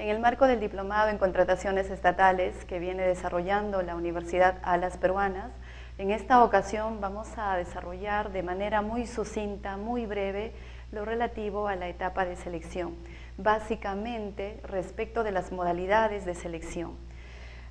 En el marco del Diplomado en Contrataciones Estatales que viene desarrollando la Universidad Alas Peruanas, en esta ocasión vamos a desarrollar de manera muy sucinta, muy breve, lo relativo a la etapa de selección, básicamente respecto de las modalidades de selección.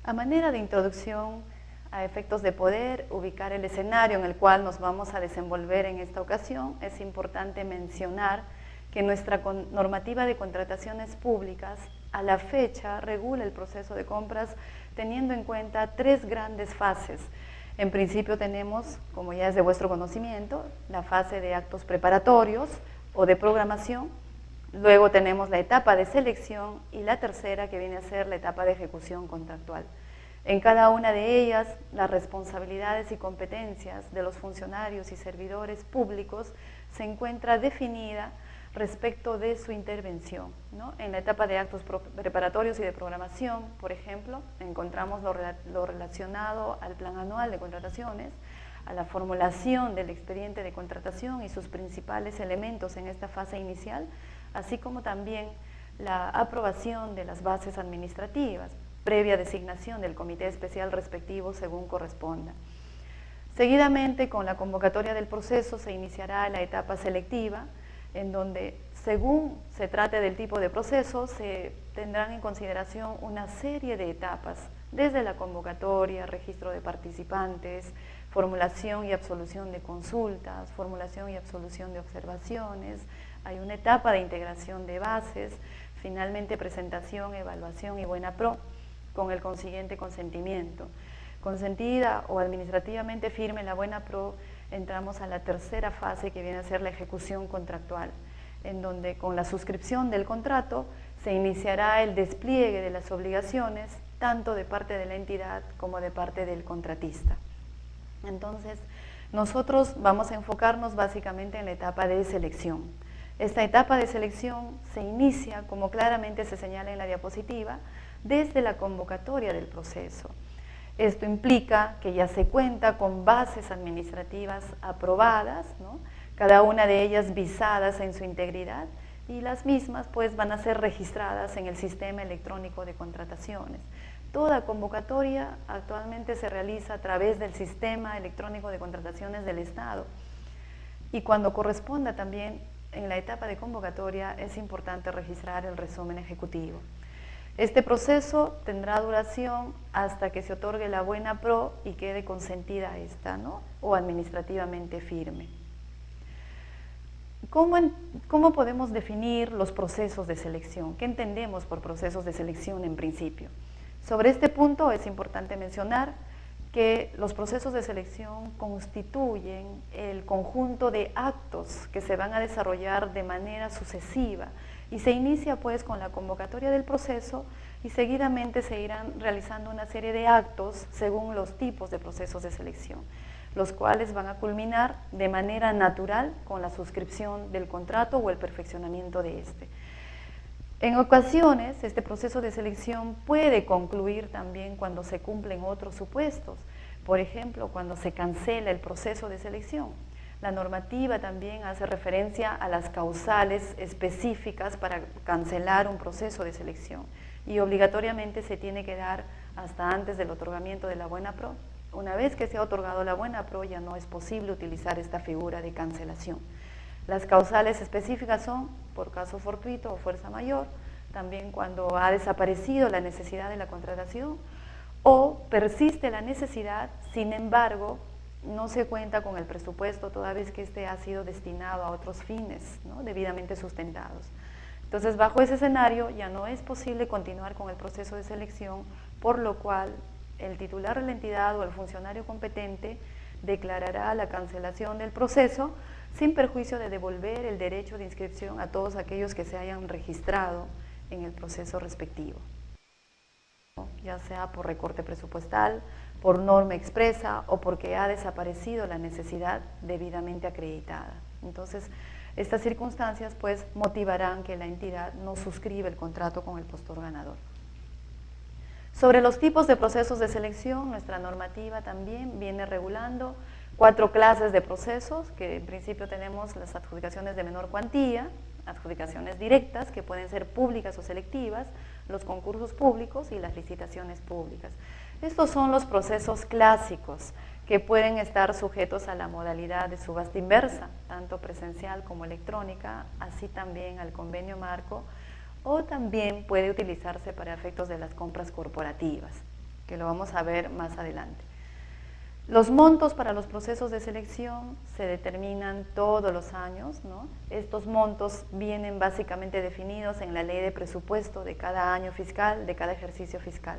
A manera de introducción, a efectos de poder ubicar el escenario en el cual nos vamos a desenvolver en esta ocasión, es importante mencionar que nuestra normativa de contrataciones públicas a la fecha regula el proceso de compras teniendo en cuenta tres grandes fases. En principio tenemos, como ya es de vuestro conocimiento, la fase de actos preparatorios o de programación, luego tenemos la etapa de selección y la tercera que viene a ser la etapa de ejecución contractual. En cada una de ellas, las responsabilidades y competencias de los funcionarios y servidores públicos se encuentra definida respecto de su intervención, ¿no? En la etapa de actos preparatorios y de programación, por ejemplo, encontramos lo relacionado al plan anual de contrataciones, a la formulación del expediente de contratación y sus principales elementos en esta fase inicial, así como también la aprobación de las bases administrativas, previa designación del comité especial respectivo según corresponda. Seguidamente, con la convocatoria del proceso se iniciará la etapa selectiva, en donde, según se trate del tipo de proceso, se tendrán en consideración una serie de etapas, desde la convocatoria, registro de participantes, formulación y absolución de consultas, formulación y absolución de observaciones, hay una etapa de integración de bases, finalmente presentación, evaluación y buena pro, con el consiguiente consentimiento. Consentida o administrativamente firme la buena pro, entramos a la tercera fase que viene a ser la ejecución contractual, en donde con la suscripción del contrato se iniciará el despliegue de las obligaciones, tanto de parte de la entidad como de parte del contratista. Entonces, nosotros vamos a enfocarnos básicamente en la etapa de selección. Esta etapa de selección se inicia, como claramente se señala en la diapositiva, desde la convocatoria del proceso. Esto implica que ya se cuenta con bases administrativas aprobadas, ¿no? Cada una de ellas visadas en su integridad, y las mismas pues van a ser registradas en el sistema electrónico de contrataciones. Toda convocatoria actualmente se realiza a través del sistema electrónico de contrataciones del Estado, y cuando corresponda también en la etapa de convocatoria es importante registrar el resumen ejecutivo. Este proceso tendrá duración hasta que se otorgue la buena pro y quede consentida esta, ¿no? O administrativamente firme. ¿Cómo podemos definir los procesos de selección? ¿Qué entendemos por procesos de selección en principio? Sobre este punto es importante mencionar que los procesos de selección constituyen el conjunto de actos que se van a desarrollar de manera sucesiva, y se inicia pues con la convocatoria del proceso y seguidamente se irán realizando una serie de actos según los tipos de procesos de selección, los cuales van a culminar de manera natural con la suscripción del contrato o el perfeccionamiento de este. En ocasiones, este proceso de selección puede concluir también cuando se cumplen otros supuestos, por ejemplo, cuando se cancela el proceso de selección. La normativa también hace referencia a las causales específicas para cancelar un proceso de selección y obligatoriamente se tiene que dar hasta antes del otorgamiento de la buena pro. Una vez que se ha otorgado la buena pro, ya no es posible utilizar esta figura de cancelación. Las causales específicas son por caso fortuito o fuerza mayor, también cuando ha desaparecido la necesidad de la contratación o persiste la necesidad, sin embargo, no se cuenta con el presupuesto toda vez que este ha sido destinado a otros fines, ¿no? Debidamente sustentados. Entonces, bajo ese escenario ya no es posible continuar con el proceso de selección, por lo cual el titular de la entidad o el funcionario competente declarará la cancelación del proceso sin perjuicio de devolver el derecho de inscripción a todos aquellos que se hayan registrado en el proceso respectivo, ya sea por recorte presupuestal, por norma expresa o porque ha desaparecido la necesidad debidamente acreditada. Entonces, estas circunstancias pues motivarán que la entidad no suscriba el contrato con el postor ganador. Sobre los tipos de procesos de selección, nuestra normativa también viene regulando 4 clases de procesos, que en principio tenemos las adjudicaciones de menor cuantía, adjudicaciones directas, que pueden ser públicas o selectivas, los concursos públicos y las licitaciones públicas. Estos son los procesos clásicos que pueden estar sujetos a la modalidad de subasta inversa, tanto presencial como electrónica, así también al convenio marco, o también puede utilizarse para efectos de las compras corporativas, que lo vamos a ver más adelante. Los montos para los procesos de selección se determinan todos los años, ¿no? Estos montos vienen básicamente definidos en la ley de presupuesto de cada año fiscal, de cada ejercicio fiscal.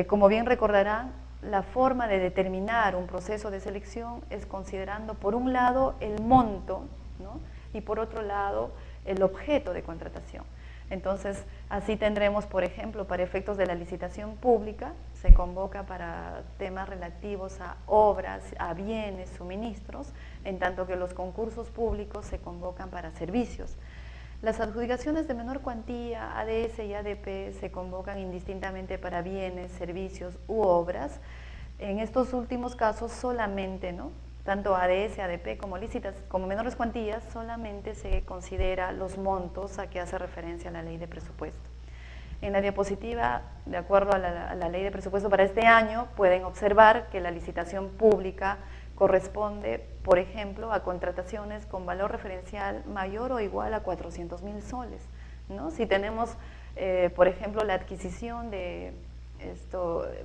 Como bien recordarán, la forma de determinar un proceso de selección es considerando por un lado el monto, ¿no? Y por otro lado el objeto de contratación. Entonces, así tendremos, por ejemplo, para efectos de la licitación pública, se convoca para temas relativos a obras, a bienes, suministros, en tanto que los concursos públicos se convocan para servicios. Las adjudicaciones de menor cuantía, ADS y ADP, se convocan indistintamente para bienes, servicios u obras. En estos últimos casos solamente, ¿no? Tanto ADS, ADP como menores cuantías, solamente se considera los montos a que hace referencia la ley de presupuesto. En la diapositiva, de acuerdo a la ley de presupuesto para este año, pueden observar que la licitación pública corresponde, por ejemplo, a contrataciones con valor referencial mayor o igual a 400.000 soles, ¿no? Si tenemos, por ejemplo, la adquisición de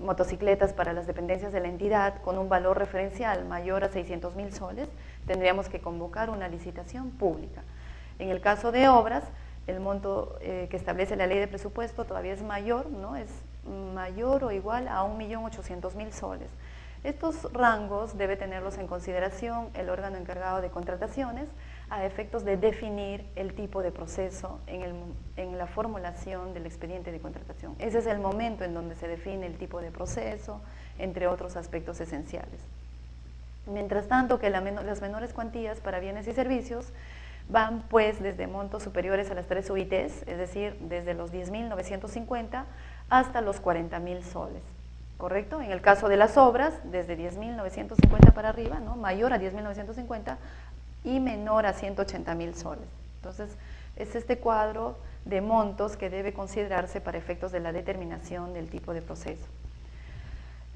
motocicletas para las dependencias de la entidad con un valor referencial mayor a 600.000 soles, tendríamos que convocar una licitación pública. En el caso de obras, el monto que establece la ley de presupuesto todavía es mayor, ¿no? Es mayor o igual a 1.800.000 soles. Estos rangos debe tenerlos en consideración el órgano encargado de contrataciones a efectos de definir el tipo de proceso en la formulación del expediente de contratación. Ese es el momento en donde se define el tipo de proceso, entre otros aspectos esenciales. Mientras tanto que las menores cuantías para bienes y servicios van pues desde montos superiores a las 3 UITs, es decir, desde los 10.950 hasta los 40.000 soles. ¿Correcto? En el caso de las obras, desde 10.950 para arriba, ¿no? Mayor a 10.950 y menor a 180.000 soles. Entonces, es este cuadro de montos que debe considerarse para efectos de la determinación del tipo de proceso.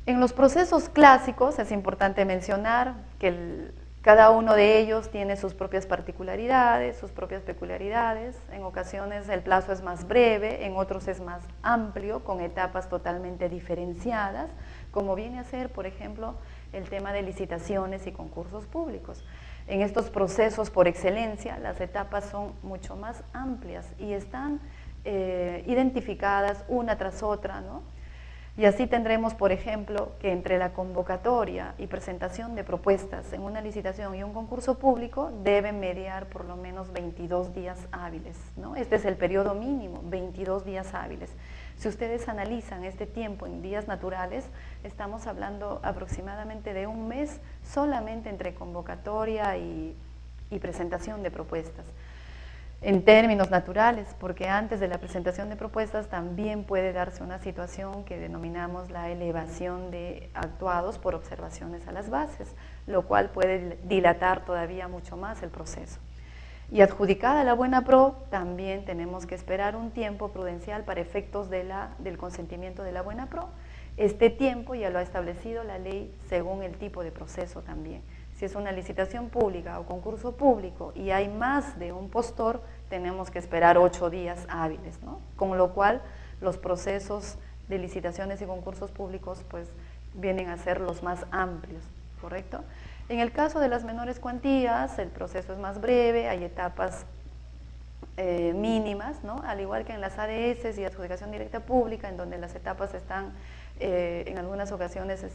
En los procesos clásicos es importante mencionar que cada uno de ellos tiene sus propias particularidades, sus propias peculiaridades. En ocasiones el plazo es más breve, en otros es más amplio, con etapas totalmente diferenciadas, como viene a ser, por ejemplo, el tema de licitaciones y concursos públicos. En estos procesos por excelencia, las etapas son mucho más amplias y están identificadas una tras otra, ¿no? Y así tendremos, por ejemplo, que entre la convocatoria y presentación de propuestas en una licitación y un concurso público deben mediar por lo menos 22 días hábiles, ¿no? Este es el periodo mínimo, 22 días hábiles. Si ustedes analizan este tiempo en días naturales, estamos hablando aproximadamente de un mes solamente entre convocatoria y presentación de propuestas. En términos naturales, porque antes de la presentación de propuestas también puede darse una situación que denominamos la elevación de actuados por observaciones a las bases, lo cual puede dilatar todavía mucho más el proceso. Y adjudicada la buena pro, también tenemos que esperar un tiempo prudencial para efectos del consentimiento de la buena pro. Este tiempo ya lo ha establecido la ley según el tipo de proceso también. Si es una licitación pública o concurso público y hay más de un postor, tenemos que esperar 8 días hábiles, ¿no? Con lo cual los procesos de licitaciones y concursos públicos pues vienen a ser los más amplios, ¿correcto? En el caso de las menores cuantías, el proceso es más breve, hay etapas mínimas, ¿no? Al igual que en las ADS y adjudicación directa pública, en donde las etapas están, en algunas ocasiones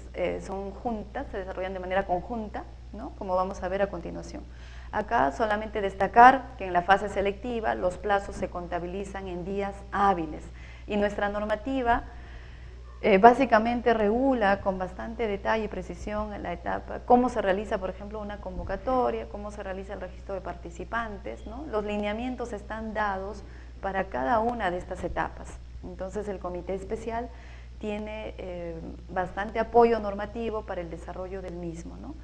son juntas, se desarrollan de manera conjunta, ¿no? Como vamos a ver a continuación. Acá solamente destacar que en la fase selectiva los plazos se contabilizan en días hábiles y nuestra normativa básicamente regula con bastante detalle y precisión en la etapa, cómo se realiza, por ejemplo, una convocatoria, cómo se realiza el registro de participantes, ¿no? Los lineamientos están dados para cada una de estas etapas. Entonces el comité especial tiene bastante apoyo normativo para el desarrollo del mismo, ¿no?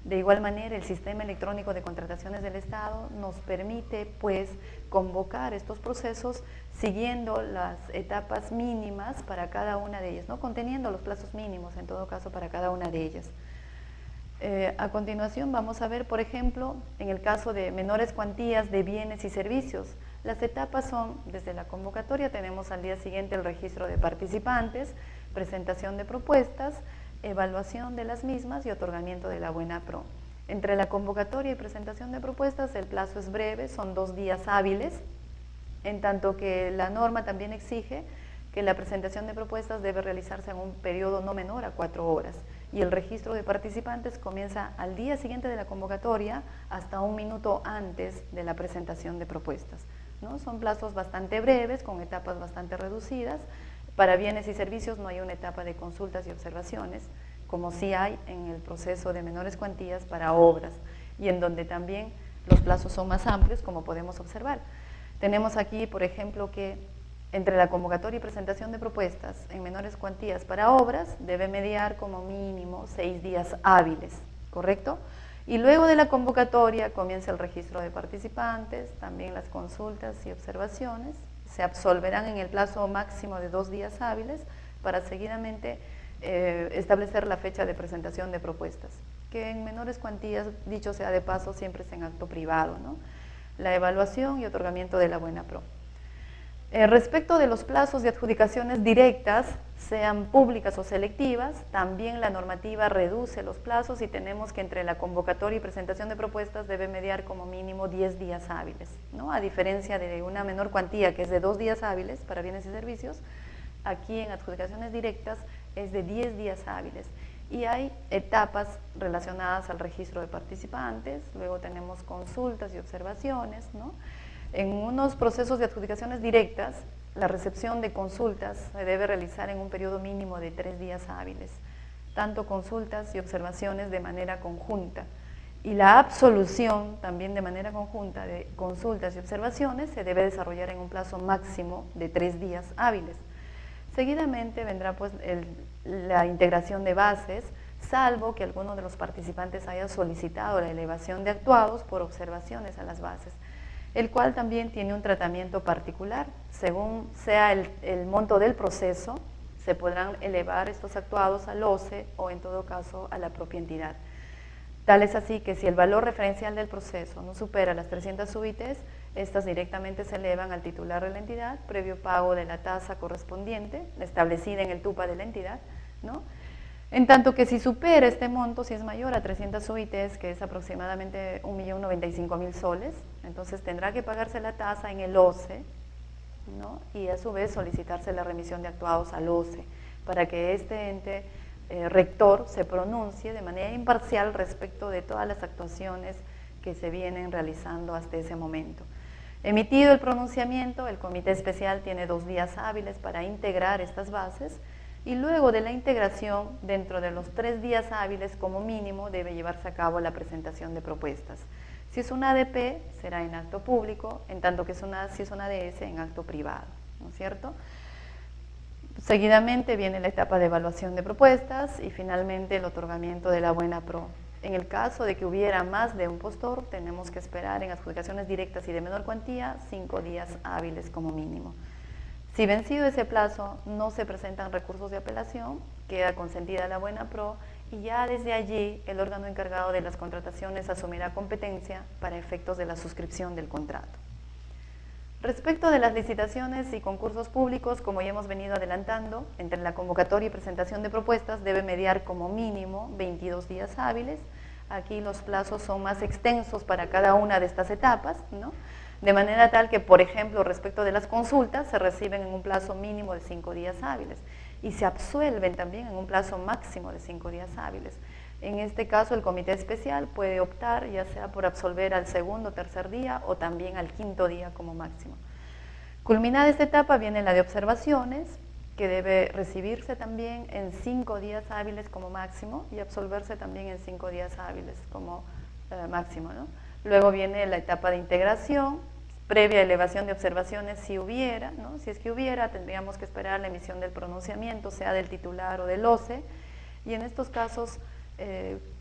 De igual manera, el Sistema Electrónico de Contrataciones del Estado nos permite, pues, convocar estos procesos siguiendo las etapas mínimas para cada una de ellas, ¿no? Conteniendo los plazos mínimos, en todo caso, para cada una de ellas. A continuación vamos a ver, por ejemplo, en el caso de menores cuantías de bienes y servicios. Las etapas son, desde la convocatoria tenemos al día siguiente el registro de participantes, presentación de propuestas, evaluación de las mismas y otorgamiento de la buena pro. Entre la convocatoria y presentación de propuestas el plazo es breve, son 2 días hábiles, en tanto que la norma también exige que la presentación de propuestas debe realizarse en un periodo no menor a 4 horas y el registro de participantes comienza al día siguiente de la convocatoria hasta 1 minuto antes de la presentación de propuestas, ¿no? Son plazos bastante breves, con etapas bastante reducidas. Para bienes y servicios no hay una etapa de consultas y observaciones, como sí hay en el proceso de menores cuantías para obras, y en donde también los plazos son más amplios, como podemos observar. Tenemos aquí, por ejemplo, que entre la convocatoria y presentación de propuestas en menores cuantías para obras debe mediar como mínimo 6 días hábiles, ¿correcto? Y luego de la convocatoria comienza el registro de participantes, también las consultas y observaciones, se absolverán en el plazo máximo de 2 días hábiles para seguidamente establecer la fecha de presentación de propuestas, que en menores cuantías, dicho sea de paso, siempre es en acto privado, ¿no? La evaluación y otorgamiento de la buena pro. Respecto de los plazos de adjudicaciones directas, sean públicas o selectivas, también la normativa reduce los plazos y tenemos que entre la convocatoria y presentación de propuestas debe mediar como mínimo 10 días hábiles, ¿no? A diferencia de una menor cuantía que es de 2 días hábiles para bienes y servicios, aquí en adjudicaciones directas es de 10 días hábiles. Y hay etapas relacionadas al registro de participantes, luego tenemos consultas y observaciones, ¿no? En unos procesos de adjudicaciones directas, la recepción de consultas se debe realizar en un periodo mínimo de 3 días hábiles, tanto consultas y observaciones de manera conjunta. Y la absolución también de manera conjunta de consultas y observaciones se debe desarrollar en un plazo máximo de 3 días hábiles. Seguidamente vendrá pues la integración de bases, salvo que alguno de los participantes haya solicitado la elevación de actuados por observaciones a las bases, el cual también tiene un tratamiento particular. Según sea el monto del proceso, se podrán elevar estos actuados al OCE o en todo caso a la propia entidad. Tal es así que si el valor referencial del proceso no supera las 300 UITs, estas directamente se elevan al titular de la entidad, previo pago de la tasa correspondiente, establecida en el TUPA de la entidad, ¿no? En tanto que si supera este monto, si es mayor a 300 UITs, que es aproximadamente 1.095.000 soles, entonces tendrá que pagarse la tasa en el OCE, ¿no? Y a su vez solicitarse la remisión de actuados al OCE, para que este ente rector se pronuncie de manera imparcial respecto de todas las actuaciones que se vienen realizando hasta ese momento. Emitido el pronunciamiento, el comité especial tiene 2 días hábiles para integrar estas bases, y luego de la integración, dentro de los 3 días hábiles como mínimo, debe llevarse a cabo la presentación de propuestas. Si es una ADP, será en acto público, en tanto que si es una ADS, en acto privado, ¿no es cierto? Seguidamente viene la etapa de evaluación de propuestas y finalmente el otorgamiento de la buena pro. En el caso de que hubiera más de un postor, tenemos que esperar en adjudicaciones directas y de menor cuantía 5 días hábiles como mínimo. Si vencido ese plazo no se presentan recursos de apelación, queda consentida la buena pro y ya desde allí el órgano encargado de las contrataciones asumirá competencia para efectos de la suscripción del contrato. Respecto de las licitaciones y concursos públicos, como ya hemos venido adelantando, entre la convocatoria y presentación de propuestas debe mediar como mínimo 22 días hábiles. Aquí los plazos son más extensos para cada una de estas etapas, ¿no? De manera tal que, por ejemplo, respecto de las consultas, se reciben en un plazo mínimo de 5 días hábiles y se absuelven también en un plazo máximo de 5 días hábiles. En este caso, el comité especial puede optar ya sea por absolver al segundo o tercer día o también al quinto día como máximo. Culminada esta etapa viene la de observaciones, que debe recibirse también en 5 días hábiles como máximo y absolverse también en 5 días hábiles como máximo, ¿no? Luego viene la etapa de integración, previa elevación de observaciones si hubiera, ¿no? Si es que hubiera, tendríamos que esperar la emisión del pronunciamiento, sea del titular o del OCE, y en estos casos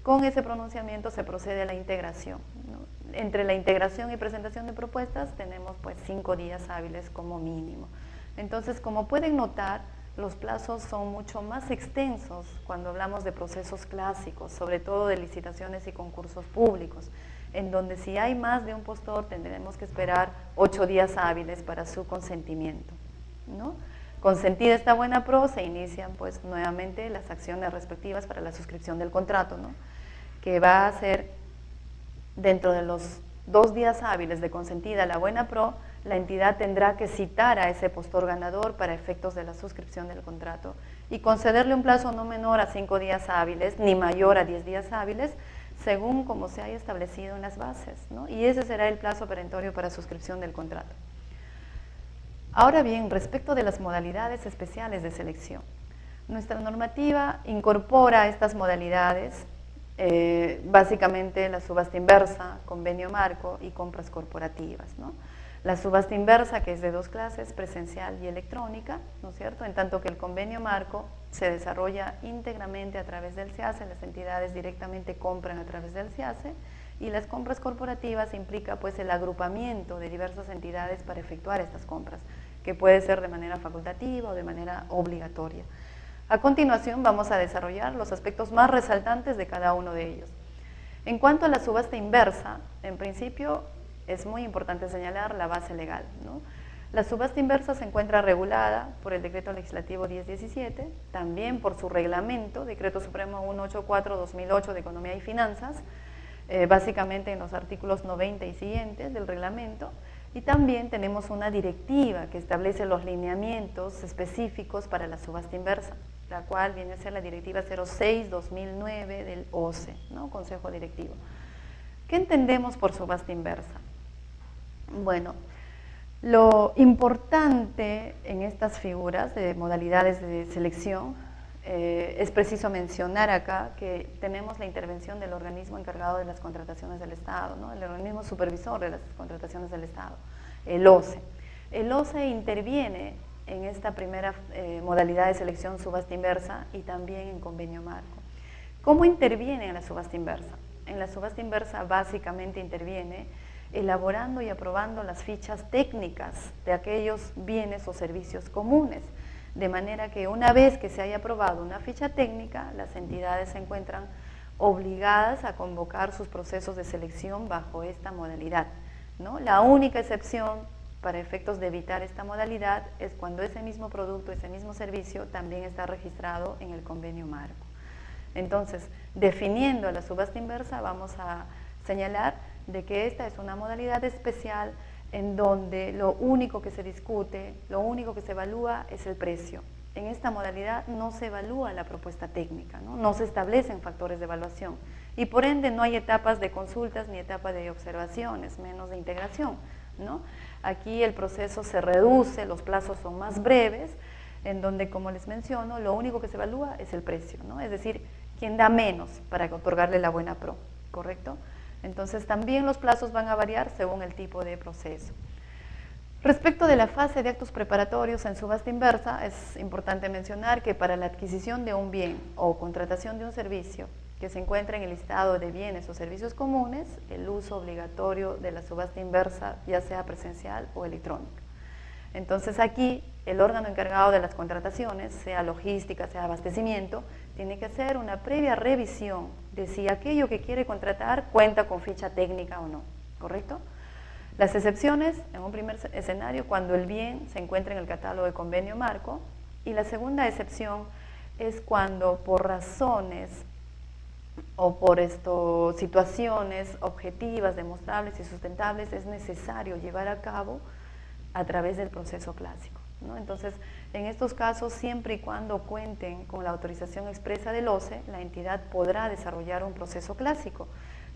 con ese pronunciamiento se procede a la integración, ¿no? Entre la integración y presentación de propuestas tenemos pues 5 días hábiles como mínimo. Entonces, como pueden notar, los plazos son mucho más extensos cuando hablamos de procesos clásicos, sobre todo de licitaciones y concursos públicos, en donde si hay más de un postor tendremos que esperar 8 días hábiles para su consentimiento, ¿no? Consentida esta buena pro, se inician pues nuevamente las acciones respectivas para la suscripción del contrato, ¿no? Que va a ser dentro de los 2 días hábiles de consentida la buena pro, la entidad tendrá que citar a ese postor ganador para efectos de la suscripción del contrato y concederle un plazo no menor a 5 días hábiles, ni mayor a 10 días hábiles, según como se haya establecido en las bases, ¿no? Y ese será el plazo perentorio para suscripción del contrato. Ahora bien, respecto de las modalidades especiales de selección, nuestra normativa incorpora estas modalidades, básicamente la subasta inversa, convenio marco y compras corporativas, ¿no? La subasta inversa, que es de 2 clases, presencial y electrónica, ¿no es cierto? En tanto que el convenio marco se desarrolla íntegramente a través del SEACE, las entidades directamente compran a través del SEACE, y las compras corporativas implica pues el agrupamiento de diversas entidades para efectuar estas compras, que puede ser de manera facultativa o de manera obligatoria. A continuación vamos a desarrollar los aspectos más resaltantes de cada uno de ellos. En cuanto a la subasta inversa, en principio es muy importante señalar la base legal, ¿no? La subasta inversa se encuentra regulada por el Decreto Legislativo 1017, también por su reglamento, Decreto Supremo 184/2008 de Economía y Finanzas, básicamente en los artículos 90 y siguientes del reglamento, y también tenemos una directiva que establece los lineamientos específicos para la subasta inversa, la cual viene a ser la Directiva 06/2009 del OCE, ¿no? Consejo Directivo. ¿Qué entendemos por subasta inversa? Bueno, lo importante en estas figuras de modalidades de selección es preciso mencionar acá que tenemos la intervención del organismo encargado de las contrataciones del Estado, ¿no? El organismo supervisor de las contrataciones del Estado, el OCE. El OCE interviene en esta primera modalidad de selección subasta inversa y también en convenio marco. ¿Cómo interviene en la subasta inversa? En la subasta inversa básicamente interviene elaborando y aprobando las fichas técnicas de aquellos bienes o servicios comunes, de manera que una vez que se haya aprobado una ficha técnica, las entidades se encuentran obligadas a convocar sus procesos de selección bajo esta modalidad, ¿no? La única excepción para efectos de evitar esta modalidad es cuando ese mismo producto, ese mismo servicio también está registrado en el convenio marco. Entonces, definiendo la subasta inversa, vamos a señalar de que esta es una modalidad especial en donde lo único que se discute, lo único que se evalúa es el precio. En esta modalidad no se evalúa la propuesta técnica, no se establecen factores de evaluación y por ende no hay etapas de consultas ni etapas de observaciones, menos de integración, ¿no? Aquí el proceso se reduce, los plazos son más breves, en donde, como les menciono, lo único que se evalúa es el precio, ¿no? Es decir, quién da menos para otorgarle la buena pro, ¿correcto? Entonces también los plazos van a variar según el tipo de proceso. Respecto de la fase de actos preparatorios en subasta inversa, es importante mencionar que para la adquisición de un bien o contratación de un servicio que se encuentra en el listado de bienes o servicios comunes, el uso obligatorio de la subasta inversa, ya sea presencial o electrónica. Entonces aquí el órgano encargado de las contrataciones, sea logística, sea abastecimiento, tiene que hacer una previa revisión de si aquello que quiere contratar cuenta con ficha técnica o no, ¿correcto? Las excepciones, en un primer escenario, cuando el bien se encuentra en el catálogo de convenio marco, y la segunda excepción es cuando por razones o por situaciones objetivas, demostrables y sustentables es necesario llevar a cabo a través del proceso clásico, ¿no? Entonces, en estos casos, siempre y cuando cuenten con la autorización expresa del OCE, la entidad podrá desarrollar un proceso clásico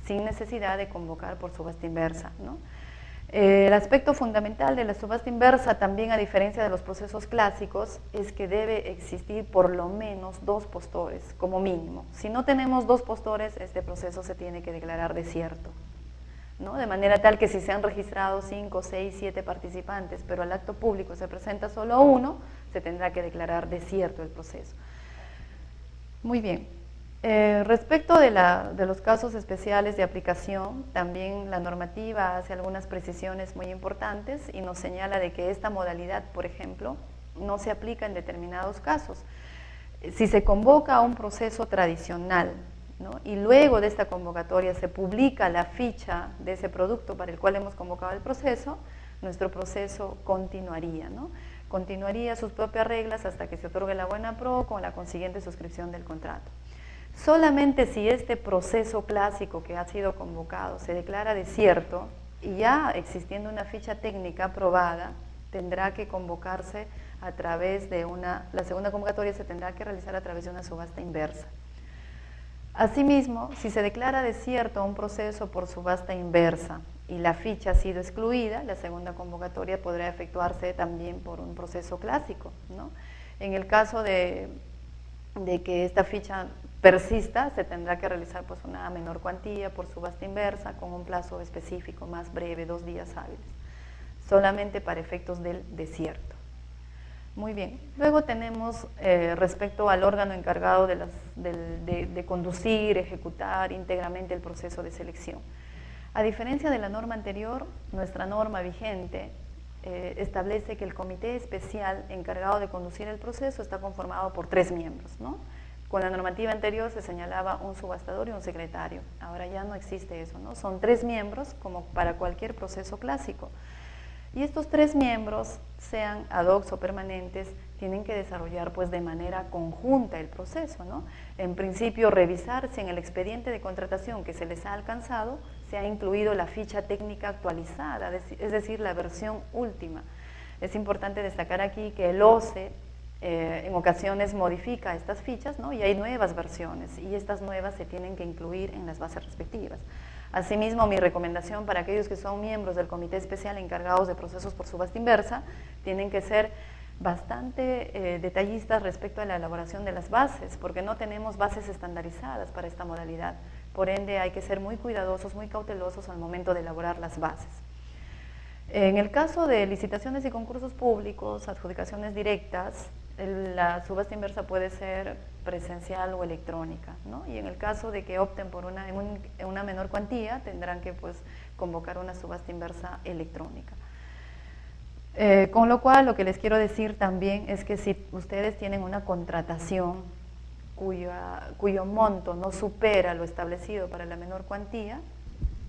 sin necesidad de convocar por subasta inversa, ¿no? El aspecto fundamental de la subasta inversa, también a diferencia de los procesos clásicos, es que debe existir por lo menos 2 postores, como mínimo. Si no tenemos 2 postores, este proceso se tiene que declarar desierto, ¿no? De manera tal que si se han registrado 5, 6, 7 participantes, pero al acto público se presenta solo 1, se tendrá que declarar desierto el proceso. Muy bien. Respecto de los casos especiales de aplicación, también la normativa hace algunas precisiones muy importantes y nos señala de que esta modalidad, por ejemplo, no se aplica en determinados casos. Si se convoca a un proceso tradicional, ¿no?, y luego de esta convocatoria se publica la ficha de ese producto para el cual hemos convocado el proceso, nuestro proceso continuaría, ¿no? Continuaría sus propias reglas hasta que se otorgue la buena pro con la consiguiente suscripción del contrato. Solamente si este proceso clásico que ha sido convocado se declara desierto y ya existiendo una ficha técnica aprobada, tendrá que convocarse a través de la segunda convocatoria se tendrá que realizar a través de una subasta inversa. Asimismo, si se declara desierto un proceso por subasta inversa y la ficha ha sido excluida, la segunda convocatoria podrá efectuarse también por un proceso clásico, ¿no? En el caso de que esta ficha persista, se tendrá que realizar pues una menor cuantía por subasta inversa con un plazo específico más breve, 2 días hábiles, solamente para efectos del desierto. Muy bien, luego tenemos respecto al órgano encargado de conducir, ejecutar íntegramente el proceso de selección. A diferencia de la norma anterior, nuestra norma vigente establece que el comité especial encargado de conducir el proceso está conformado por 3 miembros, ¿no? Con la normativa anterior se señalaba un subastador y un secretario, ahora ya no existe eso, ¿no? Son 3 miembros como para cualquier proceso clásico. Y estos 3 miembros, sean ad hoc o permanentes, tienen que desarrollar pues de manera conjunta el proceso, ¿no? En principio, revisar si en el expediente de contratación que se les ha alcanzado se ha incluido la ficha técnica actualizada, es decir, la versión última. Es importante destacar aquí que el OCE en ocasiones modifica estas fichas, ¿no? Y hay nuevas versiones y estas nuevas se tienen que incluir en las bases respectivas. Asimismo, mi recomendación para aquellos que son miembros del comité especial encargados de procesos por subasta inversa, tienen que ser bastante detallistas respecto a la elaboración de las bases, porque no tenemos bases estandarizadas para esta modalidad. Por ende, hay que ser muy cuidadosos, muy cautelosos al momento de elaborar las bases. En el caso de licitaciones y concursos públicos, adjudicaciones directas, la subasta inversa puede ser presencial o electrónica, ¿no? Y en el caso de que opten por una menor cuantía, tendrán que pues convocar una subasta inversa electrónica. Con lo cual, lo que les quiero decir también es que si ustedes tienen una contratación cuyo monto no supera lo establecido para la menor cuantía,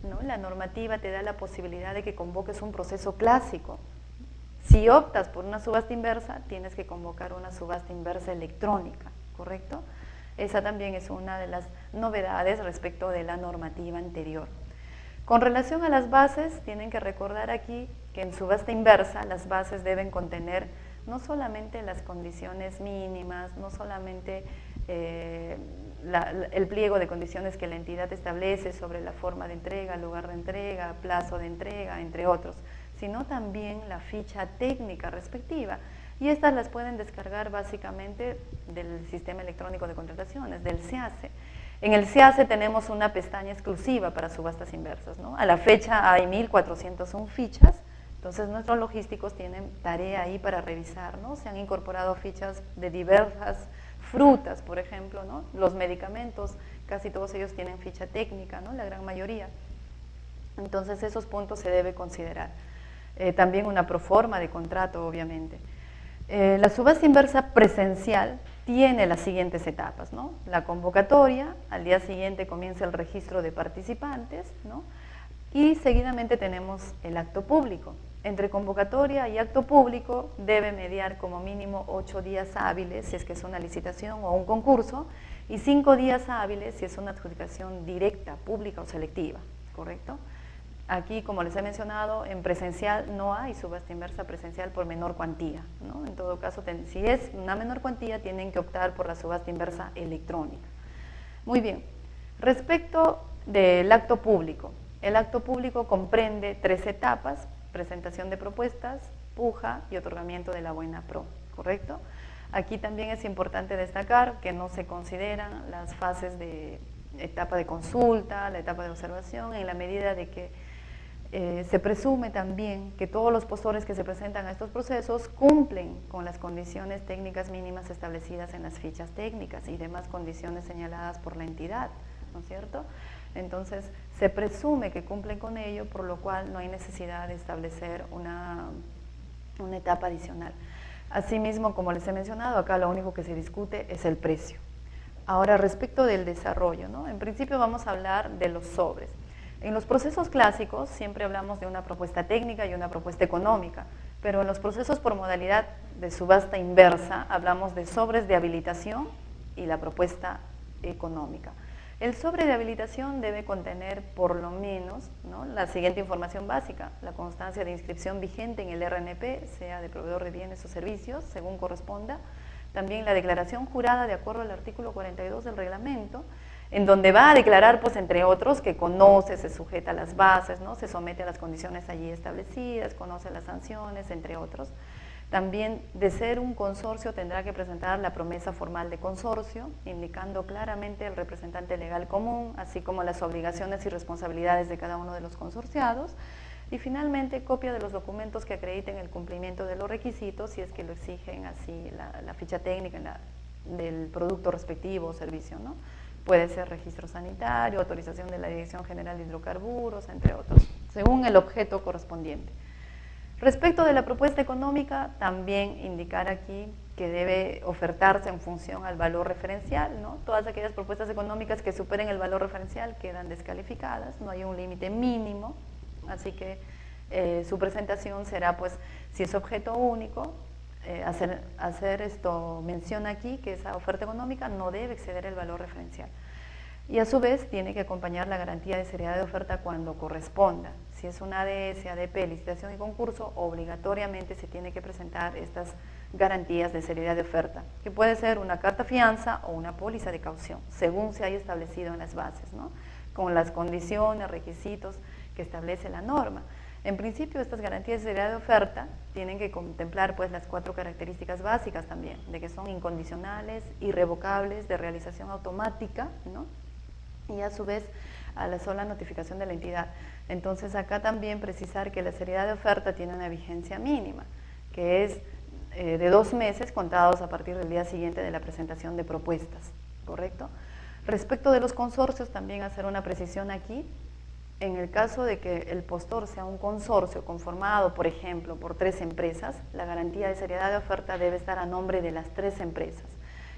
¿no?, la normativa te da la posibilidad de que convoques un proceso clásico. Si optas por una subasta inversa, tienes que convocar una subasta inversa electrónica, ¿correcto? Esa también es una de las novedades respecto de la normativa anterior. Con relación a las bases, tienen que recordar aquí que en subasta inversa las bases deben contener no solamente las condiciones mínimas, no solamente el pliego de condiciones que la entidad establece sobre la forma de entrega, lugar de entrega, plazo de entrega, entre otros, sino también la ficha técnica respectiva. Y estas las pueden descargar básicamente del Sistema Electrónico de Contrataciones, del SEACE. En el SEACE tenemos una pestaña exclusiva para subastas inversas, ¿no? A la fecha hay 1.401 fichas, entonces nuestros logísticos tienen tarea ahí para revisar, ¿no? Se han incorporado fichas de diversas frutas, por ejemplo, ¿no? Los medicamentos, casi todos ellos tienen ficha técnica, ¿no?, la gran mayoría. Entonces esos puntos se debe considerar. También una proforma de contrato, obviamente. La subasta inversa presencial tiene las siguientes etapas, ¿no? La convocatoria, al día siguiente comienza el registro de participantes, ¿no? Y seguidamente tenemos el acto público. Entre convocatoria y acto público debe mediar como mínimo 8 días hábiles si es que es una licitación o un concurso y 5 días hábiles si es una adjudicación directa, pública o selectiva, ¿correcto? Aquí, como les he mencionado, en presencial no hay subasta inversa presencial por menor cuantía, ¿no? En todo caso, si es una menor cuantía, tienen que optar por la subasta inversa electrónica. Muy bien, respecto del acto público, el acto público comprende 3 etapas: presentación de propuestas, puja y otorgamiento de la buena pro, ¿correcto? Aquí también es importante destacar que no se consideran las fases de etapa de consulta, la etapa de observación, en la medida de que Se presume también que todos los postores que se presentan a estos procesos cumplen con las condiciones técnicas mínimas establecidas en las fichas técnicas y demás condiciones señaladas por la entidad, ¿no es cierto? Entonces, se presume que cumplen con ello, por lo cual no hay necesidad de establecer una etapa adicional. Asimismo, como les he mencionado, acá lo único que se discute es el precio. Ahora, respecto del desarrollo, ¿no? En principio vamos a hablar de los sobres. En los procesos clásicos siempre hablamos de una propuesta técnica y una propuesta económica, pero en los procesos por modalidad de subasta inversa hablamos de sobres de habilitación y la propuesta económica. El sobre de habilitación debe contener por lo menos, ¿no?, la siguiente información básica: la constancia de inscripción vigente en el RNP, sea de proveedor de bienes o servicios, según corresponda. También la declaración jurada de acuerdo al artículo 42 del reglamento, en donde va a declarar, pues, entre otros, que conoce, se sujeta a las bases, ¿no?, se somete a las condiciones allí establecidas, conoce las sanciones, entre otros. También, de ser un consorcio, tendrá que presentar la promesa formal de consorcio, indicando claramente el representante legal común, así como las obligaciones y responsabilidades de cada uno de los consorciados. Y finalmente, copia de los documentos que acrediten el cumplimiento de los requisitos, si es que lo exigen así la ficha técnica del producto respectivo o servicio, ¿no? Puede ser registro sanitario, autorización de la Dirección General de Hidrocarburos, entre otros, según el objeto correspondiente. Respecto de la propuesta económica, también indicar aquí que debe ofertarse en función al valor referencial, ¿no? Todas aquellas propuestas económicas que superen el valor referencial quedan descalificadas, no hay un límite mínimo, así que su presentación será, pues, si es objeto único, hacer esto mención aquí, que esa oferta económica no debe exceder el valor referencial. Y a su vez tiene que acompañar la garantía de seriedad de oferta cuando corresponda. Si es una ADS, ADP, licitación y concurso, obligatoriamente se tiene que presentar estas garantías de seriedad de oferta, que puede ser una carta fianza o una póliza de caución, según se haya establecido en las bases, ¿no?, con las condiciones, requisitos que establece la norma. En principio, estas garantías de seriedad de oferta tienen que contemplar, pues, las 4 características básicas también, de que son incondicionales, irrevocables, de realización automática, ¿no?, y a su vez a la sola notificación de la entidad. Entonces, acá también precisar que la seriedad de oferta tiene una vigencia mínima, que es de 2 meses contados a partir del día siguiente de la presentación de propuestas, ¿correcto? Respecto de los consorcios, también hacer una precisión aquí. En el caso de que el postor sea un consorcio conformado, por ejemplo, por 3 empresas, la garantía de seriedad de oferta debe estar a nombre de las 3 empresas,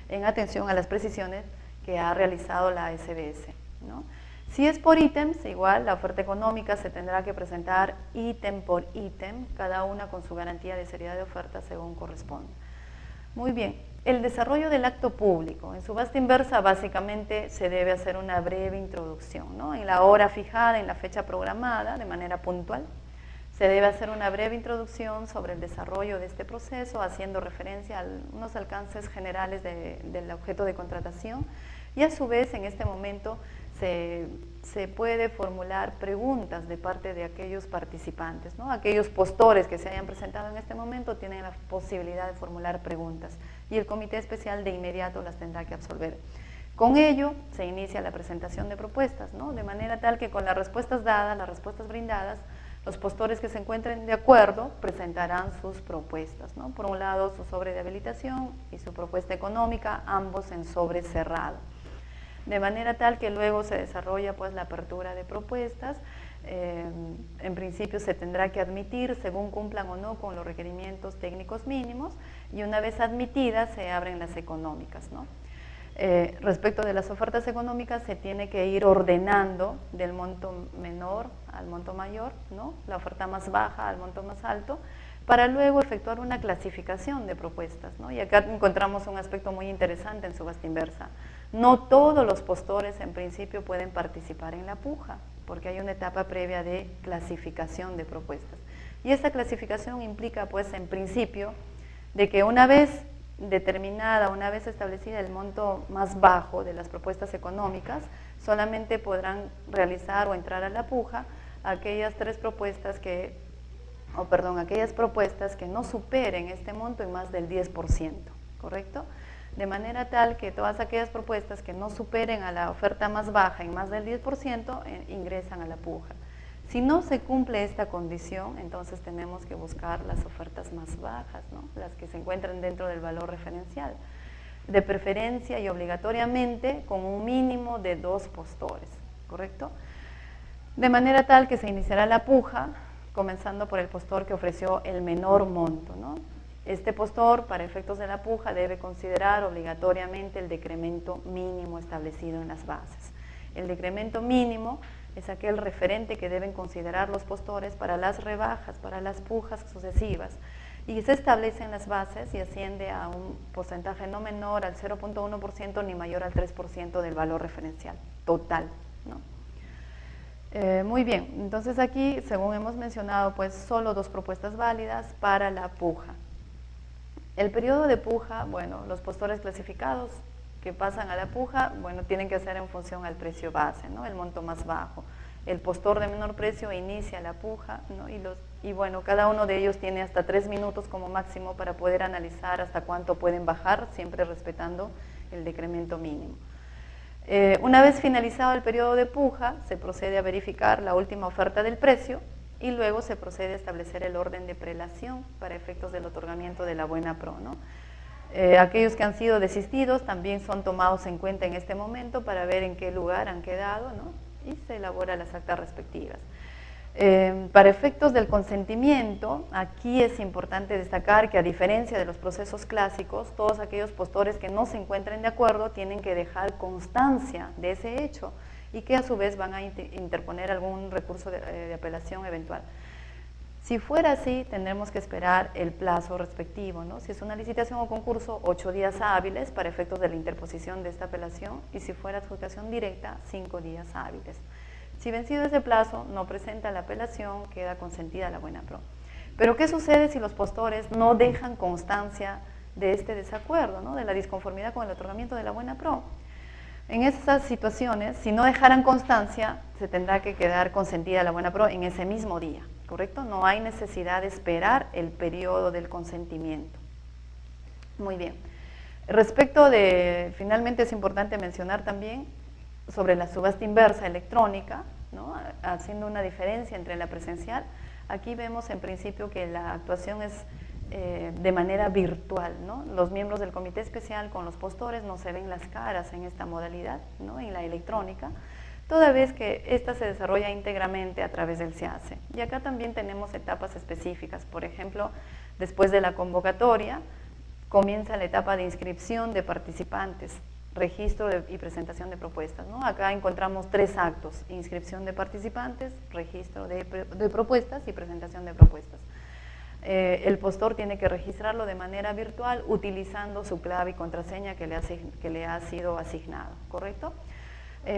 en atención a las precisiones que ha realizado la SBS, ¿no? Si es por ítems, igual la oferta económica se tendrá que presentar ítem por ítem, cada una con su garantía de seriedad de oferta según corresponda. Muy bien, el desarrollo del acto público. En subasta inversa básicamente se debe hacer una breve introducción, ¿no?, en la hora fijada, en la fecha programada, de manera puntual. Se debe hacer una breve introducción sobre el desarrollo de este proceso, haciendo referencia a unos alcances generales del objeto de contratación, y a su vez en este momento se puede formular preguntas de parte de aquellos participantes, ¿no? Aquellos postores que se hayan presentado en este momento tienen la posibilidad de formular preguntas y el comité especial de inmediato las tendrá que absolver. Con ello se inicia la presentación de propuestas, ¿no?, de manera tal que con las respuestas dadas, las respuestas brindadas, los postores que se encuentren de acuerdo presentarán sus propuestas, ¿no? Por un lado su sobre de habilitación y su propuesta económica, ambos en sobre cerrado. De manera tal que luego se desarrolla, pues, la apertura de propuestas. En principio se tendrá que admitir según cumplan o no con los requerimientos técnicos mínimos, y una vez admitidas se abren las económicas, ¿no? Respecto de las ofertas económicas se tiene que ir ordenando del monto menor al monto mayor, ¿no?, la oferta más baja al monto más alto, para luego efectuar una clasificación de propuestas, ¿no? Y acá encontramos un aspecto muy interesante en subasta inversa. No todos los postores en principio pueden participar en la puja, porque hay una etapa previa de clasificación de propuestas. Y esta clasificación implica, pues, en principio, de que una vez determinada, una vez establecida el monto más bajo de las propuestas económicas, solamente podrán realizar o entrar a la puja aquellas propuestas que no superen este monto en más del 10%, ¿correcto? De manera tal que todas aquellas propuestas que no superen a la oferta más baja en más del 10% ingresan a la puja. Si no se cumple esta condición, entonces tenemos que buscar las ofertas más bajas, ¿no? Las que se encuentran dentro del valor referencial, de preferencia y obligatoriamente con un mínimo de 2 postores, ¿correcto? De manera tal que se iniciará la puja, comenzando por el postor que ofreció el menor monto, ¿no? Este postor, para efectos de la puja, debe considerar obligatoriamente el decremento mínimo establecido en las bases. El decremento mínimo es aquel referente que deben considerar los postores para las rebajas, para las pujas sucesivas, y se establece en las bases y asciende a un porcentaje no menor al 0.1% ni mayor al 3% del valor referencial total, ¿no? Muy bien, entonces aquí, según hemos mencionado, pues solo 2 propuestas válidas para la puja. El periodo de puja, bueno, los postores clasificados que pasan a la puja, bueno, tienen que hacer en función al precio base, ¿no? El monto más bajo. El postor de menor precio inicia la puja, ¿no? Y bueno, cada uno de ellos tiene hasta 3 minutos como máximo para poder analizar hasta cuánto pueden bajar, siempre respetando el decremento mínimo. Una vez finalizado el periodo de puja, se procede a verificar la última oferta del precio y luego se procede a establecer el orden de prelación para efectos del otorgamiento de la buena pro, ¿no? Aquellos que han sido desistidos también son tomados en cuenta en este momento para ver en qué lugar han quedado, ¿no? Y se elaboran las actas respectivas. Para efectos del consentimiento, aquí es importante destacar que a diferencia de los procesos clásicos, todos aquellos postores que no se encuentren de acuerdo tienen que dejar constancia de ese hecho y que a su vez van a interponer algún recurso de apelación eventual. Si fuera así, tendremos que esperar el plazo respectivo, ¿no? Si es una licitación o concurso, 8 días hábiles para efectos de la interposición de esta apelación, y si fuera adjudicación directa, 5 días hábiles. Si vencido ese plazo no presenta la apelación, queda consentida la buena pro. Pero ¿qué sucede si los postores no dejan constancia de este desacuerdo, ¿no? De la disconformidad con el otorgamiento de la buena pro? En esas situaciones, si no dejaran constancia, se tendrá que quedar consentida la buena pro en ese mismo día, ¿correcto? No hay necesidad de esperar el periodo del consentimiento. Muy bien. Respecto de, finalmente es importante mencionar también sobre la subasta inversa electrónica, ¿no? Haciendo una diferencia entre la presencial. Aquí vemos en principio que la actuación es de manera virtual, ¿no? Los miembros del comité especial con los postores no se ven las caras en esta modalidad, ¿no? En la electrónica, toda vez que esta se desarrolla íntegramente a través del SEACE. Y acá también tenemos etapas específicas. Por ejemplo, después de la convocatoria, comienza la etapa de inscripción de participantes, registro y presentación de propuestas, ¿no? Acá encontramos 3 actos: inscripción de participantes, registro de propuestas y presentación de propuestas. El postor tiene que registrarlo de manera virtual utilizando su clave y contraseña que le ha sido asignado, ¿correcto?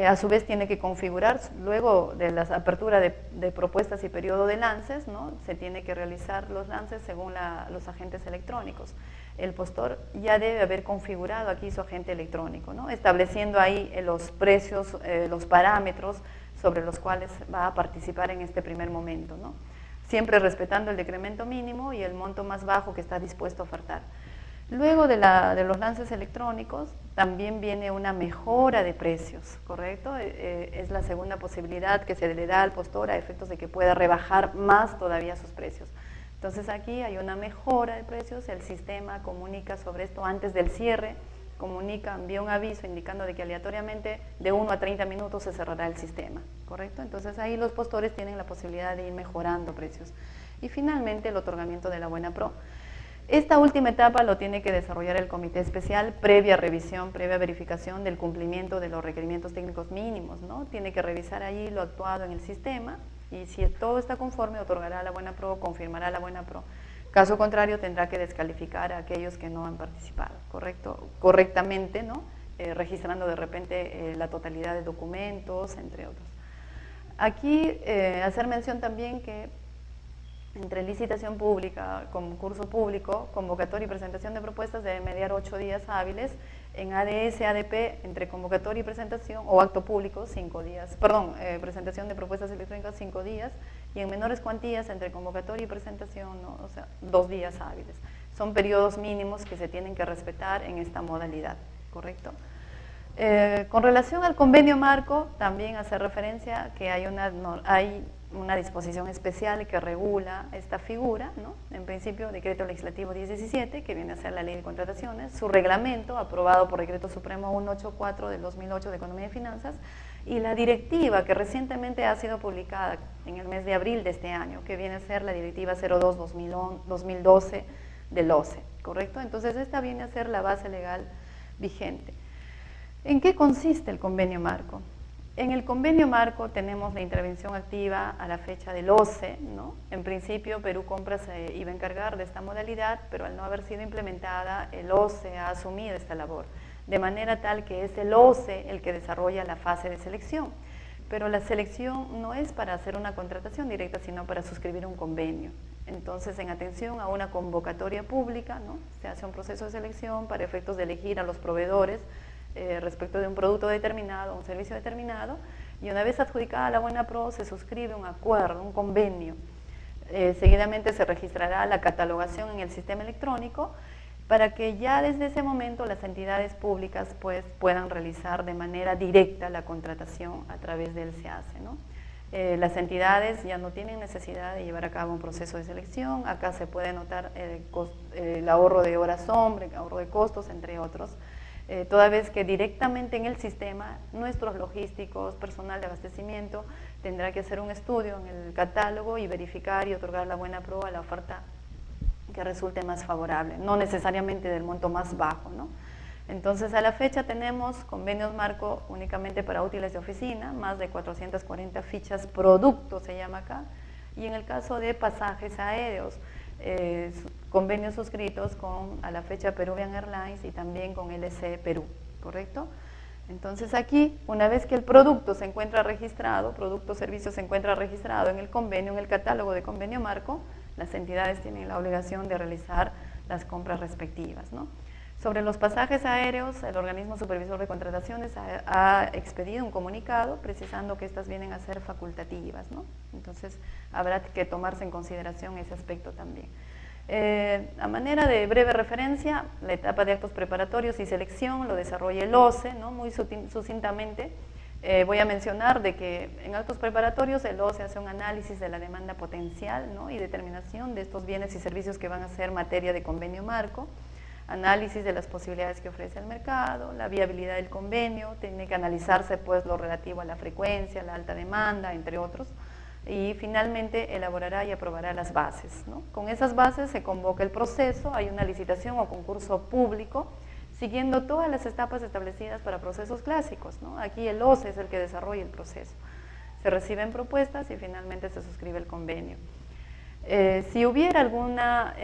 A su vez tiene que configurar, luego de la apertura de propuestas y periodo de lances, ¿no? Se tiene que realizar los lances según los agentes electrónicos. El postor ya debe haber configurado aquí su agente electrónico, ¿no? Estableciendo ahí los precios, los parámetros sobre los cuales va a participar en este primer momento, ¿no? Siempre respetando el decremento mínimo y el monto más bajo que está dispuesto a ofertar. Luego de los lances electrónicos también viene una mejora de precios, ¿correcto? Es la segunda posibilidad que se le da al postor a efectos de que pueda rebajar más todavía sus precios. Entonces aquí hay una mejora de precios, el sistema comunica sobre esto antes del cierre, envía un aviso indicando de que aleatoriamente de 1 a 30 minutos se cerrará el sistema, ¿correcto? Entonces ahí los postores tienen la posibilidad de ir mejorando precios. Y finalmente el otorgamiento de la buena pro. Esta última etapa lo tiene que desarrollar el comité especial previa revisión, previa verificación del cumplimiento de los requerimientos técnicos mínimos, ¿no? Tiene que revisar allí lo actuado en el sistema y si todo está conforme otorgará la buena pro, confirmará la buena pro. Caso contrario, tendrá que descalificar a aquellos que no han participado, correctamente, ¿no? Registrando de repente la totalidad de documentos, entre otros. Aquí, hacer mención también que entre licitación pública, concurso público, convocatoria y presentación de propuestas debe mediar 8 días hábiles. En ADS, ADP, entre convocatoria y presentación, o acto público, 5 días. Perdón, presentación de propuestas electrónicas, 5 días. Y en menores cuantías, entre convocatoria y presentación, ¿no? O sea, 2 días hábiles. Son periodos mínimos que se tienen que respetar en esta modalidad, ¿correcto? Con relación al convenio marco, también hace referencia que hay una disposición especial que regula esta figura, ¿no? En principio, Decreto Legislativo 1017, que viene a ser la Ley de Contrataciones, su reglamento, aprobado por Decreto Supremo 184 del 2008 de Economía y Finanzas, y la directiva que recientemente ha sido publicada en el mes de abril de este año, que viene a ser la Directiva 02-2012 del OCE, ¿correcto? Entonces, esta viene a ser la base legal vigente. ¿En qué consiste el convenio marco? En el convenio marco tenemos la intervención activa a la fecha del OCE, ¿no? En principio Perú Compras se iba a encargar de esta modalidad, pero al no haber sido implementada, el OCE ha asumido esta labor, de manera tal que es el OCE el que desarrolla la fase de selección. Pero la selección no es para hacer una contratación directa, sino para suscribir un convenio. Entonces, en atención a una convocatoria pública, ¿no? Se hace un proceso de selección para efectos de elegir a los proveedores respecto de un producto determinado, un servicio determinado, y una vez adjudicada la buena pro, se suscribe un acuerdo, un convenio. Seguidamente se registrará la catalogación en el sistema electrónico para que ya desde ese momento las entidades públicas pues, puedan realizar de manera directa la contratación a través del SEACE, ¿no? Las entidades ya no tienen necesidad de llevar a cabo un proceso de selección. Acá se puede notar el ahorro de horas hombre, el ahorro de costos, entre otros. Toda vez que directamente en el sistema, nuestros logísticos, personal de abastecimiento, tendrá que hacer un estudio en el catálogo y verificar y otorgar la buena prueba a la oferta que resulte más favorable, no necesariamente del monto más bajo, ¿no? Entonces, a la fecha tenemos convenios marco únicamente para útiles de oficina, más de 440 fichas producto se llama acá, y en el caso de pasajes aéreos, convenios suscritos con a la fecha Peruvian Airlines y también con LC Perú, ¿correcto? Entonces aquí, una vez que el producto se encuentra registrado, producto o servicio se encuentra registrado en el convenio, en el catálogo de convenio marco, las entidades tienen la obligación de realizar las compras respectivas, ¿no? Sobre los pasajes aéreos, el organismo supervisor de contrataciones ha expedido un comunicado precisando que estas vienen a ser facultativas, ¿no? Entonces, habrá que tomarse en consideración ese aspecto también. A manera de breve referencia, la etapa de actos preparatorios y selección lo desarrolla el OCE, ¿no? Muy sucintamente. Voy a mencionar de que en actos preparatorios el OCE hace un análisis de la demanda potencial, ¿no? Y determinación de estos bienes y servicios que van a ser materia de convenio marco, análisis de las posibilidades que ofrece el mercado, la viabilidad del convenio, tiene que analizarse pues lo relativo a la frecuencia, la alta demanda, entre otros, y finalmente elaborará y aprobará las bases, ¿no? Con esas bases se convoca el proceso, hay una licitación o concurso público, siguiendo todas las etapas establecidas para procesos clásicos, ¿no? Aquí el OCE es el que desarrolla el proceso. Se reciben propuestas y finalmente se suscribe el convenio. Si hubiera alguna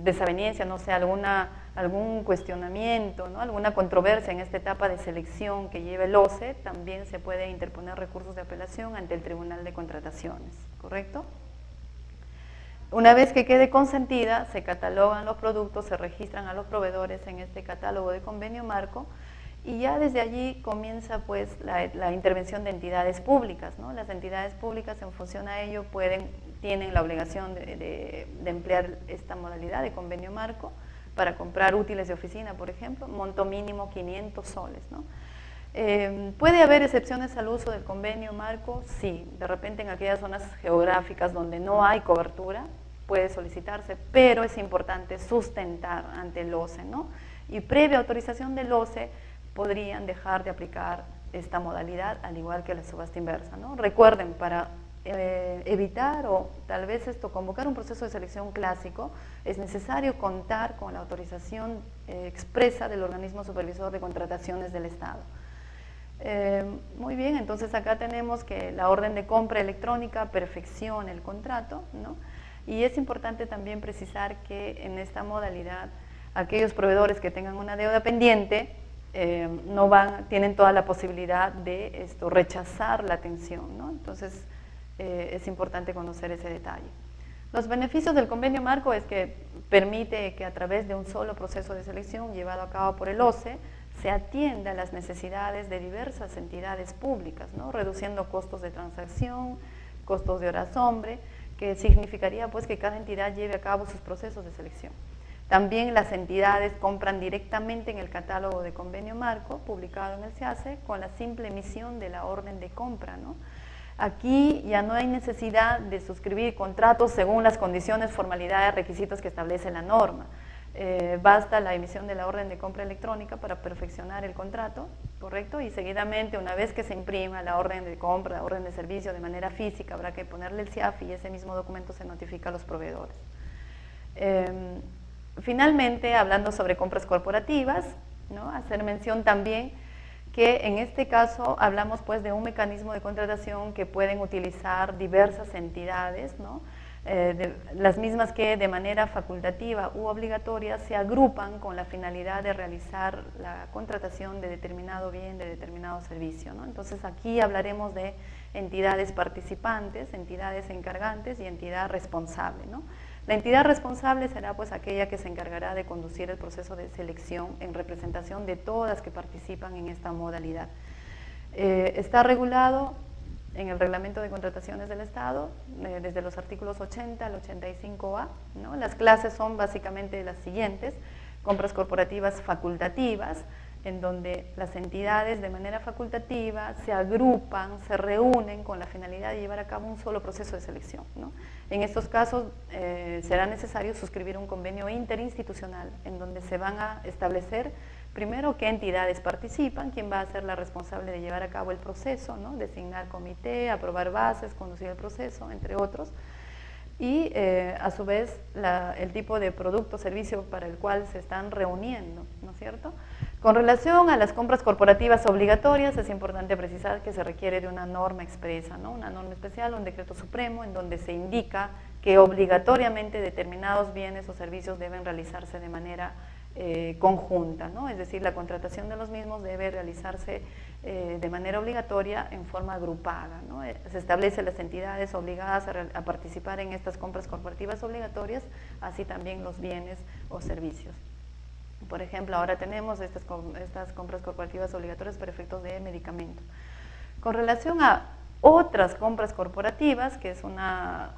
desaveniencia, no sé, algún cuestionamiento, ¿no? Alguna controversia en esta etapa de selección que lleva el OCE, también se puede interponer recursos de apelación ante el Tribunal de Contrataciones, ¿correcto? Una vez que quede consentida, se catalogan los productos, se registran a los proveedores en este catálogo de convenio marco y ya desde allí comienza pues la intervención de entidades públicas, ¿no? Las entidades públicas en función a ello tienen la obligación de emplear esta modalidad de convenio marco para comprar útiles de oficina, por ejemplo, monto mínimo 500 soles, ¿no? ¿Puede haber excepciones al uso del convenio marco? Sí, de repente en aquellas zonas geográficas donde no hay cobertura puede solicitarse, pero es importante sustentar ante el OCE, ¿no? Y previa autorización del OCE podrían dejar de aplicar esta modalidad, al igual que la subasta inversa, ¿no? Recuerden, para evitar o tal vez convocar un proceso de selección clásico, es necesario contar con la autorización expresa del organismo supervisor de contrataciones del Estado. Muy bien, entonces acá tenemos que la orden de compra electrónica perfecciona el contrato, ¿no? Y es importante también precisar que en esta modalidad aquellos proveedores que tengan una deuda pendiente tienen toda la posibilidad de rechazar la atención, ¿no? Entonces es importante conocer ese detalle. Los beneficios del convenio marco es que permite que a través de un solo proceso de selección llevado a cabo por el OCE se atienda a las necesidades de diversas entidades públicas, ¿no? Reduciendo costos de transacción, costos de horas hombre, que significaría pues que cada entidad lleve a cabo sus procesos de selección. También las entidades compran directamente en el catálogo de convenio marco publicado en el SEACE con la simple emisión de la orden de compra, ¿no? Aquí ya no hay necesidad de suscribir contratos según las condiciones, formalidades, requisitos que establece la norma. Basta la emisión de la orden de compra electrónica para perfeccionar el contrato, ¿correcto? Y seguidamente, una vez que se imprima la orden de compra, la orden de servicio de manera física, habrá que ponerle el CIAF y ese mismo documento se notifica a los proveedores. Finalmente, hablando sobre compras corporativas, ¿no? Hacer mención también que en este caso hablamos pues de un mecanismo de contratación que pueden utilizar diversas entidades, ¿no? Las mismas que de manera facultativa u obligatoria se agrupan con la finalidad de realizar la contratación de determinado bien, de determinado servicio, ¿no? Entonces aquí hablaremos de entidades participantes, entidades encargantes y entidad responsable, ¿no? La entidad responsable será pues aquella que se encargará de conducir el proceso de selección en representación de todas las que participan en esta modalidad. Está regulado en el Reglamento de Contrataciones del Estado, desde los artículos 80 al 85A, ¿no? Las clases son básicamente las siguientes: compras corporativas facultativas, en donde las entidades de manera facultativa se agrupan, se reúnen con la finalidad de llevar a cabo un solo proceso de selección, ¿no? En estos casos será necesario suscribir un convenio interinstitucional en donde se van a establecer primero qué entidades participan, quién va a ser la responsable de llevar a cabo el proceso, ¿no? Designar comité, aprobar bases, conducir el proceso, entre otros. Y a su vez el tipo de producto o servicio para el cual se están reuniendo, ¿no es cierto? Con relación a las compras corporativas obligatorias, es importante precisar que se requiere de una norma expresa, ¿no? Una norma especial, un decreto supremo, en donde se indica que obligatoriamente determinados bienes o servicios deben realizarse de manera conjunta, ¿no? Es decir, la contratación de los mismos debe realizarse de manera obligatoria en forma agrupada, ¿no? Se establecen las entidades obligadas a participar en estas compras corporativas obligatorias, así también los bienes o servicios. Por ejemplo, ahora tenemos estas compras corporativas obligatorias para efectos de medicamentos. Con relación a otras compras corporativas, que es una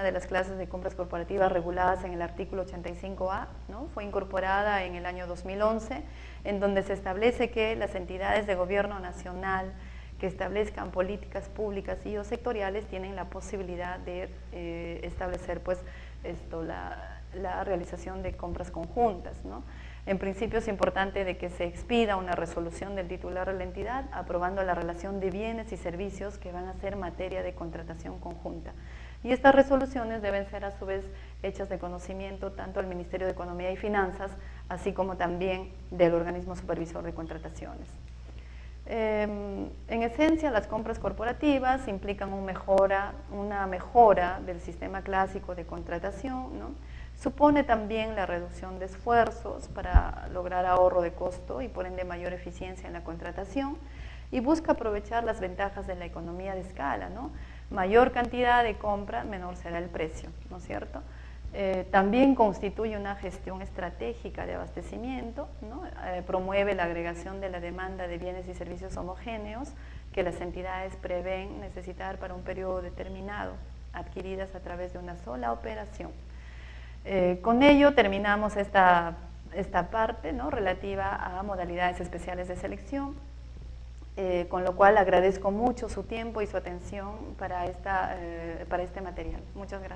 de las clases de compras corporativas reguladas en el artículo 85A, ¿no? Fue incorporada en el año 2011, en donde se establece que las entidades de gobierno nacional que establezcan políticas públicas y o sectoriales tienen la posibilidad de establecer pues la realización de compras conjuntas, ¿no? En principio es importante de que se expida una resolución del titular de la entidad aprobando la relación de bienes y servicios que van a ser materia de contratación conjunta. Y estas resoluciones deben ser a su vez hechas de conocimiento tanto al Ministerio de Economía y Finanzas, así como también del organismo supervisor de contrataciones. En esencia, las compras corporativas implican una mejora del sistema clásico de contratación, ¿no? Supone también la reducción de esfuerzos para lograr ahorro de costo y por ende mayor eficiencia en la contratación, y busca aprovechar las ventajas de la economía de escala, ¿no? Mayor cantidad de compra, menor será el precio, ¿no es cierto? También constituye una gestión estratégica de abastecimiento, ¿no? Promueve la agregación de la demanda de bienes y servicios homogéneos que las entidades prevén necesitar para un periodo determinado, adquiridas a través de una sola operación. Con ello terminamos esta parte, ¿no? Relativa a modalidades especiales de selección, con lo cual agradezco mucho su tiempo y su atención para este material. Muchas gracias.